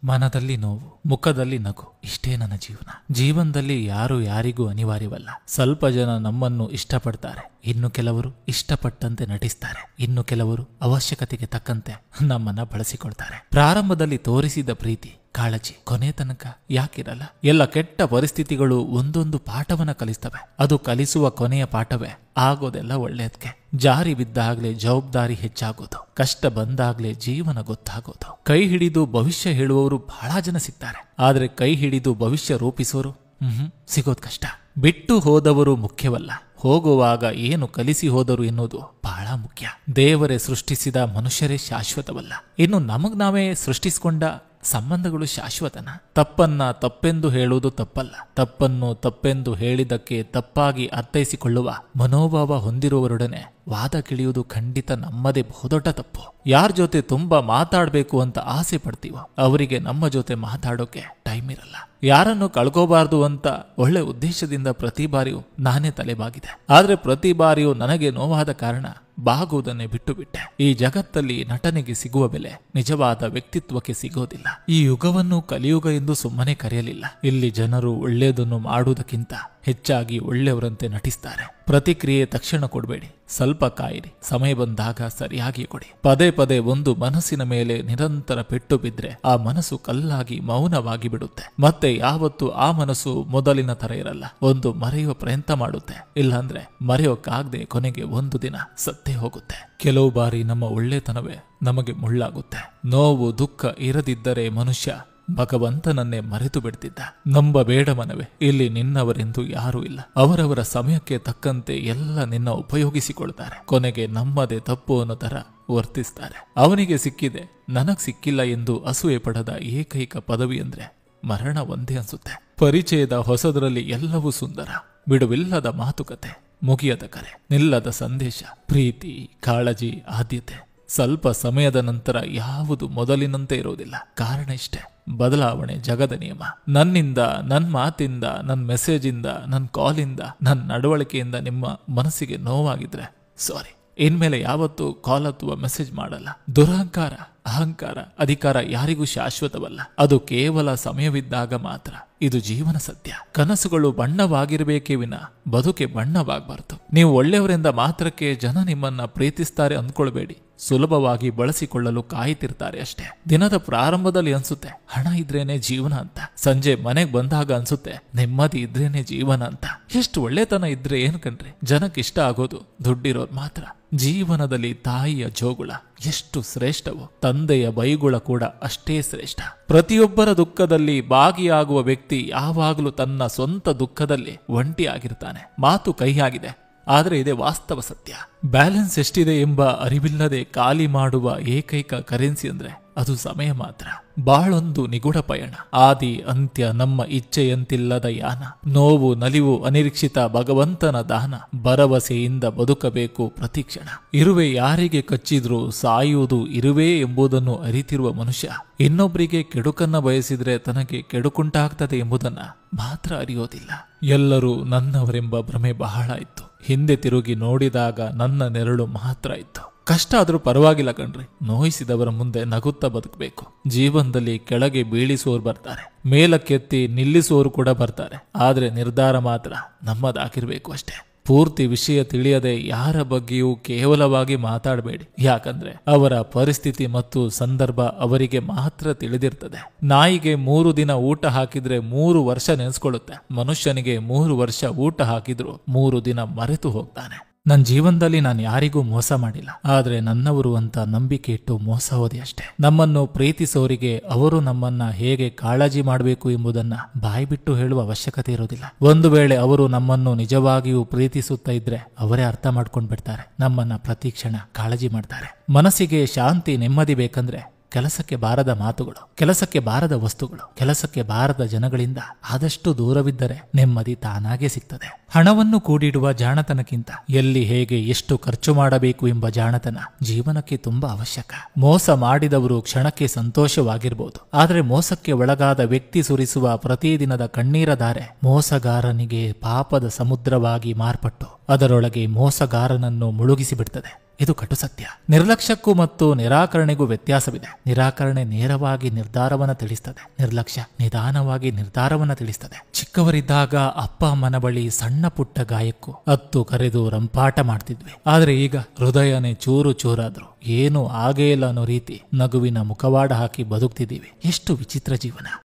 ಮನದಲ್ಲಿ ನೋವು, ಮುಖದಲ್ಲಿ ನಗು, ಇಷ್ಟೇ ನನ್ನ ಜೀವನ. ಜೀವನದಲ್ಲಿ ಯಾರು ಯಾರಿಗೂ ಅನಿವಾರ್ಯವಲ್ಲ. ಸ್ವಲ್ಪ ಜನ ನಮ್ಮನ್ನು ಇಷ್ಟಪಡ್ತಾರೆ, ಇನ್ನು ಕೆಲವರು ಇಷ್ಟಪಟ್ಟಂತೆ ನಟಿಸ್ತಾರೆ, ಇನ್ನು ಕೆಲವರು ಅವಶ್ಯಕತೆಗೆ ತಕ್ಕಂತೆ ನಮ್ಮನ್ನ ಬಳಸಿಕೊಳ್ತಾರೆ. ಪ್ರಾರಂಭದಲ್ಲಿ ತೋರಿಸಿದ ಪ್ರೀತಿ, ಕಾಳಜಿ ಕೊನೆ ತನಕ ಯಾಕಿರಲ್ಲ? ಎಲ್ಲ ಕೆಟ್ಟ ಪರಿಸ್ಥಿತಿಗಳು ಒಂದೊಂದು ಪಾಠವನ್ನ ಕಲಿಸ್ತವೆ. ಅದು ಕಲಿಸುವ ಕೊನೆಯ ಪಾಠವೇ ಆಗೋದೆಲ್ಲ ಒಳ್ಳೆಯದಕ್ಕೆ. ಜಾರಿ ಬಿದ್ದಾಗ್ಲೇ ಜವಾಬ್ದಾರಿ ಹೆಚ್ಚಾಗೋದು, ಕಷ್ಟ ಬಂದಾಗ್ಲೇ ಜೀವನ ಗೊತ್ತಾಗೋದು. ಕೈ ಹಿಡಿದು ಭವಿಷ್ಯ ಹೇಳುವವರು ಬಹಳ ಜನ ಸಿಗ್ತಾರೆ, ಆದ್ರೆ ಕೈ ಹಿಡಿದು ಭವಿಷ್ಯ ರೂಪಿಸೋರು ಸಿಗೋದ್ ಕಷ್ಟ. ಬಿಟ್ಟು ಹೋದವರು ಮುಖ್ಯವಲ್ಲ, ಹೋಗುವಾಗ ಏನು ಕಲಿಸಿ ಹೋದರು ಎನ್ನುವುದು ಬಹಳ ಮುಖ್ಯ. ದೇವರೇ ಸೃಷ್ಟಿಸಿದ ಮನುಷ್ಯರೇ ಶಾಶ್ವತವಲ್ಲ, ಇನ್ನು ನಮಗ್ ನಾವೇ ಸೃಷ್ಟಿಸಿಕೊಂಡ ಸಂಬಂಧಗಳು ಶಾಶ್ವತನ? ತಪ್ಪನ್ನ ತಪ್ಪೆಂದು ಹೇಳುವುದು ತಪ್ಪಲ್ಲ, ತಪ್ಪನ್ನು ತಪ್ಪೆಂದು ಹೇಳಿದಕ್ಕೆ ತಪ್ಪಾಗಿ ಅರ್ಥೈಸಿಕೊಳ್ಳುವ ಮನೋಭಾವ ಹೊಂದಿರುವವರೊಡನೆ ವಾದ ಕಿಳಿಯುವುದು ಖಂಡಿತ ನಮ್ಮದೇ ಬಹುದೊಡ್ಡ ತಪ್ಪು. ಯಾರ ಜೊತೆ ತುಂಬಾ ಮಾತಾಡಬೇಕು ಅಂತ ಆಸೆ ಪಡ್ತೀವೋ ಅವರಿಗೆ ನಮ್ಮ ಜೊತೆ ಮಾತಾಡೋಕೆ ಟೈಮ್ ಇರಲ್ಲ. ಯಾರನ್ನು ಕಳ್ಕೋಬಾರ್ದು ಅಂತ ಒಳ್ಳೆ ಉದ್ದೇಶದಿಂದ ಪ್ರತಿ ಬಾರಿಯೂ ನಾನೇ ತಲೆಬಾಗಿದೆ, ಆದ್ರೆ ಪ್ರತಿ ಬಾರಿಯೂ ನನಗೆ ನೋವಾದ ಕಾರಣ ಬಾಗುವುದನ್ನೇ ಬಿಟ್ಟು ಬಿಟ್ಟೆ. ಈ ಜಗತ್ತಲ್ಲಿ ನಟನೆಗೆ ಸಿಗುವ ಬೆಲೆ ನಿಜವಾದ ವ್ಯಕ್ತಿತ್ವಕ್ಕೆ ಸಿಗೋದಿಲ್ಲ. ಈ ಯುಗವನ್ನು ಕಲಿಯುಗ ಎಂದು ಸುಮ್ಮನೆ ಕರೆಯಲಿಲ್ಲ. ಇಲ್ಲಿ ಜನರು ಒಳ್ಳೆಯದನ್ನು ಮಾಡುವುದಕ್ಕಿಂತ ಹೆಚ್ಚಾಗಿ ಒಳ್ಳೆಯವರಂತೆ ನಟಿಸ್ತಾರೆ. ಪ್ರತಿಕ್ರಿಯೆ ತಕ್ಷಣ ಕೊಡಬೇಡಿ, ಸ್ವಲ್ಪ ಕಾಯಿರಿ, ಸಮಯ ಬಂದಾಗ ಸರಿಯಾಗಿ ಕೊಡಿ. ಪದೇ ಪದೇ ಒಂದು ಮನಸ್ಸಿನ ಮೇಲೆ ನಿರಂತರ ಪೆಟ್ಟು ಬಿದ್ರೆ ಆ ಮನಸ್ಸು ಕಲ್ಲಾಗಿ ಮೌನವಾಗಿ ಬಿಡುತ್ತೆ. ಮತ್ತೆ ಯಾವತ್ತೂ ಆ ಮನಸ್ಸು ಮೊದಲಿನ ತರ ಇರಲ್ಲ. ಒಂದು ಮರೆಯುವ ಪ್ರಯತ್ನ ಮಾಡುತ್ತೆ, ಇಲ್ಲಾಂದ್ರೆ ಮರೆಯೋಕ್ಕಾಗದೆ ಕೊನೆಗೆ ಒಂದು ದಿನ ಸತ್ತೇ ಹೋಗುತ್ತೆ. ಕೆಲವು ಬಾರಿ ನಮ್ಮ ಒಳ್ಳೆತನವೇ ನಮಗೆ ಮುಳ್ಳಾಗುತ್ತೆ. ನೋವು ದುಃಖ ಇರದಿದ್ದರೆ ಮನುಷ್ಯ ಭಗವಂತನನ್ನೇ ಮರೆತು ಬಿಡ್ತಿದ್ದ. ನಂಬಬೇಡ ಮನವೇ, ಇಲ್ಲಿ ನಿನ್ನವರೆಂದು ಯಾರೂ ಇಲ್ಲ. ಅವರವರ ಸಮಯಕ್ಕೆ ತಕ್ಕಂತೆ ಎಲ್ಲ ನಿನ್ನ ಉಪಯೋಗಿಸಿಕೊಳ್ತಾರೆ. ಕೊನೆಗೆ ನಮ್ಮದೇ ತಪ್ಪು ಅನ್ನೋ ತರ ವರ್ತಿಸ್ತಾರೆ. ಅವನಿಗೆ ಸಿಕ್ಕಿದೆ, ನನಗ್ ಸಿಕ್ಕಿಲ್ಲ ಎಂದು ಅಸೂಯೆ ಪಡದ ಏಕೈಕ ಪದವಿ ಅಂದ್ರೆ ಮರಣ ಒಂದೇ ಅನ್ಸುತ್ತೆ. ಪರಿಚಯದ ಹೊಸದರಲ್ಲಿ ಎಲ್ಲವೂ ಸುಂದರ, ಬಿಡುವಿಲ್ಲದ ಮಾತುಕತೆ, ಮುಗಿಯದ ಕರೆ, ನಿಲ್ಲದ ಸಂದೇಶ, ಪ್ರೀತಿ, ಕಾಳಜಿ, ಆದ್ಯತೆ. ಸ್ವಲ್ಪ ಸಮಯದ ನಂತರ ಯಾವುದು ಮೊದಲಿನಂತೆ ಇರೋದಿಲ್ಲ. ಕಾರಣ ಇಷ್ಟೇ, ಬದಲಾವಣೆ ಜಗದ ನಿಯಮ. ನನ್ನಿಂದ, ನನ್ನ ಮಾತಿಂದ, ನನ್ನ ಮೆಸೇಜಿಂದ, ನನ್ನ ಕಾಲಿಂದ, ನನ್ನ ನಡವಳಿಕೆಯಿಂದ ನಿಮ್ಮ ಮನಸ್ಸಿಗೆ ನೋವಾಗಿದ್ರೆ ಸಾರಿ, ಇನ್ಮೇಲೆ ಯಾವತ್ತೂ ಕಾಲ್ ಅಥವಾ ಮೆಸೇಜ್ ಮಾಡಲ್ಲ. ದುರಹಂಕಾರ, ಅಹಂಕಾರ, ಅಧಿಕಾರ ಯಾರಿಗೂ ಶಾಶ್ವತವಲ್ಲ. ಅದು ಕೇವಲ ಸಮಯವಿದ್ದಾಗ ಮಾತ್ರ. ಇದು ಜೀವನ ಸತ್ಯ. ಕನಸುಗಳು ಬಣ್ಣವಾಗಿರಬೇಕೇ ವಿನ ಬದುಕೆ ಬಣ್ಣವಾಗಬಾರ್ದು. ನೀವು ಒಳ್ಳೆಯವರಿಂದ ಮಾತ್ರಕ್ಕೆ ಜನ ನಿಮ್ಮನ್ನ ಪ್ರೀತಿಸ್ತಾರೆ ಅಂದ್ಕೊಳ್ಬೇಡಿ. ಸುಲಭವಾಗಿ ಬಳಸಿಕೊಳ್ಳಲು ಕಾಯ್ತಿರ್ತಾರೆ ಅಷ್ಟೇ. ದಿನದ ಪ್ರಾರಂಭದಲ್ಲಿ ಅನ್ಸುತ್ತೆ ಹಣ ಇದ್ರೇನೆ ಜೀವನ ಅಂತ, ಸಂಜೆ ಮನೆಗ್ ಬಂದಾಗ ಅನ್ಸುತ್ತೆ ನೆಮ್ಮದಿ ಇದ್ರೇನೆ ಜೀವನ ಅಂತ. ಎಷ್ಟು ಒಳ್ಳೆತನ ಇದ್ರೆ ಏನು ಕಣ್ರಿ, ಜನಕ್ಕೆ ಇಷ್ಟ ಆಗೋದು ದುಡ್ಡಿರೋದು ಮಾತ್ರ. ಜೀವನದಲ್ಲಿ ತಾಯಿಯ ಜೋಗುಳ ಎಷ್ಟು ಶ್ರೇಷ್ಠವೋ ತಂದೆಯ ಬೈಗುಳ ಕೂಡ ಅಷ್ಟೇ ಶ್ರೇಷ್ಠ. ಪ್ರತಿಯೊಬ್ಬರ ದುಃಖದಲ್ಲಿ ಭಾಗಿಯಾಗುವ ವ್ಯಕ್ತಿ ಯಾವಾಗಲೂ ತನ್ನ ಸ್ವಂತ ದುಃಖದಲ್ಲಿ ಒಂಟಿಯಾಗಿರ್ತಾನೆ. ಮಾತು ಕೈಯಾಗಿದೆ, ಆದರೆ ಇದೇ ವಾಸ್ತವ ಸತ್ಯ. ಬ್ಯಾಲೆನ್ಸ್ ಎಷ್ಟಿದೆ ಎಂಬ ಅರಿವಿಲ್ಲದೆ ಖಾಲಿ ಮಾಡುವ ಏಕೈಕ ಕರೆನ್ಸಿ ಅಂದ್ರೆ ಅದು ಸಮಯ ಮಾತ್ರ. ಬಾಳೊಂದು ನಿಗೂಢ ಪಯಣ, ಆದಿ ಅಂತ್ಯ ನಮ್ಮ ಇಚ್ಛೆಯಂತಿಲ್ಲದ ಯಾನ. ನೋವು ನಲಿವು ಅನಿರೀಕ್ಷಿತ ಭಗವಂತನ ದಾನ. ಭರವಸೆಯಿಂದ ಬದುಕಬೇಕು ಪ್ರತಿಕ್ಷಣ. ಇರುವೆ ಯಾರಿಗೆ ಕಚ್ಚಿದ್ರೂ ಸಾಯುವುದು ಇರುವೆ ಎಂಬುದನ್ನು ಅರಿತಿರುವ ಮನುಷ್ಯ ಇನ್ನೊಬ್ಬರಿಗೆ ಕೆಡುಕನ್ನ ಬಯಸಿದ್ರೆ ತನಗೆ ಕೆಡುಕುಂಟಾಗ್ತದೆ ಎಂಬುದನ್ನ ಮಾತ್ರ ಅರಿಯೋದಿಲ್ಲ. ಎಲ್ಲರೂ ನನ್ನವರೆಂಬ ಭ್ರಮೆ ಬಹಳ ಇತ್ತು. ಹಿಂದೆ ತಿರುಗಿ ನೋಡಿದಾಗ ನನ್ನ ನೆರಳು ಮಾತ್ರ ಇತ್ತು. ಕಷ್ಟ ಆದ್ರೂ ಪರವಾಗಿಲ್ಲ ಕಣ್ರಿ, ನೋಯಿಸಿದವರ ಮುಂದೆ ನಗುತ್ತಾ ಬದುಕಬೇಕು. ಜೀವನದಲ್ಲಿ ಕೆಳಗೆ ಬೀಳಿಸುವವರು ಬರ್ತಾರೆ, ಮೇಲಕ್ಕೆತ್ತಿ ನಿಲ್ಲಿಸುವವರು ಕೂಡ ಬರ್ತಾರೆ, ಆದ್ರೆ ನಿರ್ಧಾರ ಮಾತ್ರ ನಮ್ಮದಾಗಿರ್ಬೇಕು ಅಷ್ಟೇ. ಪೂರ್ತಿ ವಿಷಯ ತಿಳಿಯದೆ ಯಾರ ಬಗ್ಗೆಯೂ ಕೇವಲವಾಗಿ ಮಾತಾಡಬೇಡಿ. ಯಾಕಂದ್ರೆ ಅವರ ಪರಿಸ್ಥಿತಿ ಮತ್ತು ಸಂದರ್ಭ ಅವರಿಗೆ ಮಾತ್ರ ತಿಳಿದಿರ್ತದೆ. ನಾಯಿಗೆ 3 ದಿನ ಊಟ ಹಾಕಿದ್ರೆ 3 ವರ್ಷ ನೆನೆಸ್ಕೊಳ್ಳುತ್ತೆ. ಮನುಷ್ಯನಿಗೆ 3 ವರ್ಷ ಊಟ ಹಾಕಿದ್ರು 3 ದಿನ ಮರೆತು ಹೋಗ್ತಾನೆ. ನನ್ನ ಜೀವನದಲ್ಲಿ ನಾನು ಯಾರಿಗೂ ಮೋಸ ಮಾಡಿಲ್ಲ, ಆದ್ರೆ ನನ್ನವರು ಅಂತ ನಂಬಿಕೆ ಇಟ್ಟು ಮೋಸ ಹೋದೆ ಅಷ್ಟೇ. ನಮ್ಮನ್ನು ಪ್ರೀತಿಸೋರಿಗೆ ಅವರು ನಮ್ಮನ್ನ ಹೇಗೆ ಕಾಳಜಿ ಮಾಡಬೇಕು ಎಂಬುದನ್ನ ಬಾಯ್ಬಿಟ್ಟು ಹೇಳುವ ಅವಶ್ಯಕತೆ ಇರೋದಿಲ್ಲ. ಒಂದು ವೇಳೆ ಅವರು ನಮ್ಮನ್ನು ನಿಜವಾಗಿಯೂ ಪ್ರೀತಿಸುತ್ತಾ ಇದ್ರೆ ಅವರೇ ಅರ್ಥ ಮಾಡ್ಕೊಂಡ್ ಬಿಡ್ತಾರೆ, ನಮ್ಮನ್ನ ಪ್ರತಿ ಕ್ಷಣ ಕಾಳಜಿ ಮಾಡ್ತಾರೆ. ಮನಸ್ಸಿಗೆ ಶಾಂತಿ ನೆಮ್ಮದಿ ಬೇಕಂದ್ರೆ ಕೆಲಸಕ್ಕೆ ಬಾರದ ಮಾತುಗಳು, ಕೆಲಸಕ್ಕೆ ಬಾರದ ವಸ್ತುಗಳು, ಕೆಲಸಕ್ಕೆ ಬಾರದ ಜನಗಳಿಂದ ಆದಷ್ಟು ದೂರವಿದ್ದರೆ ನೆಮ್ಮದಿ ತಾನಾಗೆ ಸಿಗ್ತದೆ. ಹಣವನ್ನು ಕೂಡಿಡುವ ಜಾಣತನಕ್ಕಿಂತ ಎಲ್ಲಿ ಹೇಗೆ ಎಷ್ಟು ಖರ್ಚು ಮಾಡಬೇಕು ಎಂಬ ಜಾಣತನ ಜೀವನಕ್ಕೆ ತುಂಬಾ ಅವಶ್ಯಕ. ಮೋಸ ಮಾಡಿದವರು ಕ್ಷಣಕ್ಕೆ ಸಂತೋಷವಾಗಿರ್ಬೋದು, ಆದರೆ ಮೋಸಕ್ಕೆ ಒಳಗಾದ ವ್ಯಕ್ತಿ ಸುರಿಸುವ ಪ್ರತಿದಿನದ ಕಣ್ಣೀರ ಧಾರೆ ಮೋಸಗಾರನಿಗೆ ಪಾಪದ ಸಮುದ್ರವಾಗಿ ಮಾರ್ಪಟ್ಟು ಅದರೊಳಗೆ ಮೋಸಗಾರನನ್ನು ಮುಳುಗಿಸಿ ಬಿಡ್ತದೆ. ಇದು ಕಟು ಸತ್ಯ. ನಿರ್ಲಕ್ಷ್ಯಕ್ಕೂ ಮತ್ತು ನಿರಾಕರಣೆಗೂ ವ್ಯತ್ಯಾಸವಿದೆ. ನಿರಾಕರಣೆ ನೇರವಾಗಿ ನಿರ್ಧಾರವನ್ನ ತಿಳಿಸ್ತದೆ, ನಿರ್ಲಕ್ಷ್ಯ ನಿಧಾನವಾಗಿ ನಿರ್ಧಾರವನ್ನ ತಿಳಿಸ್ತದೆ. ಚಿಕ್ಕವರಿದ್ದಾಗ ಅಪ್ಪ ಅಮ್ಮನ ಬಳಿ ಸಣ್ಣ ಪುಟ್ಟ ಗಾಯಕ್ಕೂ ಅತ್ತು ಕರೆದು ರಂಪಾಟ ಮಾಡ್ತಿದ್ವಿ. ಆದ್ರೆ ಈಗ ಹೃದಯನೇ ಚೂರು ಚೂರಾದ್ರು ಏನೂ ಆಗೇ ಇಲ್ಲ ಅನ್ನೋ ರೀತಿ ನಗುವಿನ ಮುಖವಾಡ ಹಾಕಿ ಬದುಕ್ತಿದ್ದೀವಿ. ಎಷ್ಟು ವಿಚಿತ್ರ ಜೀವನ.